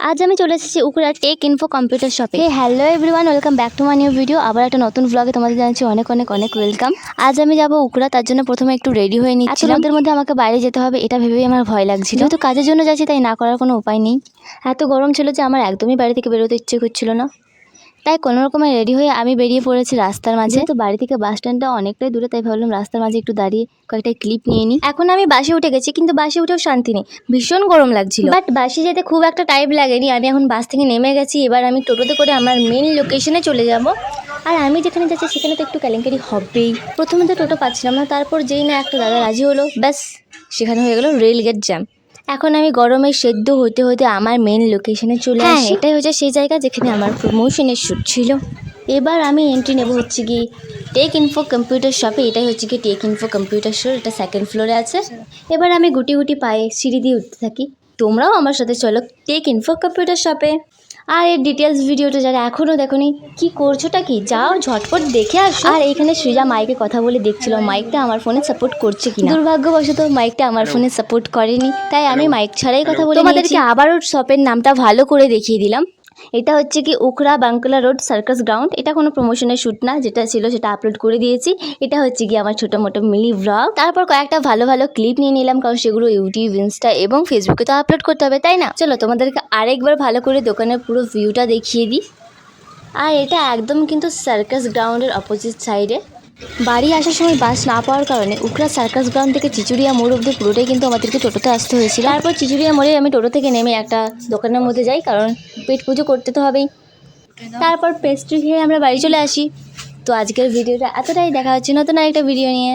আজ আমি চলে এসেছি উকুড়া টেক ইনফো কম্পিউটার শপে। Hello everyone, welcome back to my new video. আবার একটা নতুন ব্লগে তোমাদের জানাচ্ছি অনেক অনেক অনেক ওয়েলকাম। আজ আমি যাবো উকুড়া, তার জন্য প্রথমে একটু রেডি হয়ে নিচ্ছিলাম। ওদের মধ্যে আমাকে বাইরে যেতে হবে এটা ভেবেই আমার ভয় লাগছিল। যেহেতু কাজের জন্য যাচ্ছি তাই না করার কোনো উপায় নেই। এত গরম ছিল যে আমার একদমই বাড়ি থেকে বেরোতে ইচ্ছে করছিল না, তাই কোনো রকমে রেডি হয়ে আমি বেরিয়ে পড়েছি রাস্তার মাঝে। তো বাড়ি থেকে বাস স্ট্যান্ডটা অনেকটাই দূরে, তাই ভাবলাম রাস্তার মাঝে একটু দাঁড়িয়ে কয়েকটা ক্লিপ নিয়ে নিই। এখন আমি বাসে উঠে গেছি, কিন্তু বাসে উঠেও শান্তি নেই, ভীষণ গরম লাগছিল। বাট বাসে যেতে খুব একটা টাইম লাগেনি। আমি এখন বাস থেকে নেমে গেছি, এবার আমি টোটোতে করে আমার মেন লোকেশনে চলে যাব। আর আমি যেখানে যাচ্ছি সেখানে তো একটু কেলেঙ্কারি হবেই। প্রথমে তো টোটো পাচ্ছিলাম না, তারপর যেই না একটা দাদা রাজি হলো, ব্যাস সেখানে হয়ে গেল রেল গেট জ্যাম। এখন আমি গরমে সেদ্ধ হতে হতে আমার মেন লোকেশনে চলে আসি। এটাই হচ্ছে সেই জায়গা যেখানে আমার প্রমোশনের শ্যুট ছিল। এবার আমি এন্ট্রি নেব হচ্ছে কি টেক ইনফো কম্পিউটার শপে। এটাই হচ্ছে কি টেক ইনফো কম্পিউটার শপ, এটা সেকেন্ড ফ্লোরে আছে। এবার আমি গুটি গুটি পায়ে সিঁড়ি দিয়ে উঠতে থাকি। তোমরাও আমার সাথে চলো টেক ইনফো কম্পিউটার শপে। আর এর ডিটেলস ভিডিওটা যারা এখনও দেখোনি, কি করছোটা কি, যাও ঝটপট দেখে আসো। আর এখানে সৃজা মাইকে কথা বলে দেখছিল মাইকটা আমার ফোনে সাপোর্ট করছে কিনা। দুর্ভাগ্যবশত মাইকটা আমার ফোনে সাপোর্ট করেনি, তাই আমি মাইক ছাড়াই কথা বলে তোমাদেরকে আবারও শপের নামটা ভালো করে দেখিয়ে দিলাম। এটা হচ্ছে কি Ukhra Bangla road circus ground. এটা কোনো প্রমোশনের শ্যুট না, যেটা ছিল সেটা আপলোড করে দিয়েছি। এটা হচ্ছে কি আমার ছোটো মোটো মিনি ব্লগ। তারপর কয়েকটা ভালো ভালো ক্লিপ নিয়ে নিলাম, কারণ সেগুলো ইউটিউব, ইনস্টা এবং ফেসবুকে তো আপলোড করতে হবে, তাই না? চলো তোমাদেরকে আরেকবার ভালো করে দোকানের পুরো ভিউটা দেখিয়ে দিই। আর এটা একদম কিন্তু সার্কাস গ্রাউন্ডের অপোজিট সাইডে। বাড়ি আসার সময় বাস না পাওয়ার কারণে উখড়া সার্কাস গ্রাউন্ড থেকে চিচুড়িয়া মোড় অব্দি পুরোটাই কিন্তু আমাদেরকে টোটোতে আসতে হয়েছিল। তারপর চিচুড়িয়া মোড়ে আমি টোটো থেকে নেমে একটা দোকানের মধ্যে যাই, কারণ পেট পুজো করতে তো হবেই। তারপর পেস্ট্রি খেয়ে আমরা বাড়ি চলে আসি। তো আজকের ভিডিওটা এতটাই, দেখা হচ্ছে নতুন আরেকটা ভিডিও নিয়ে।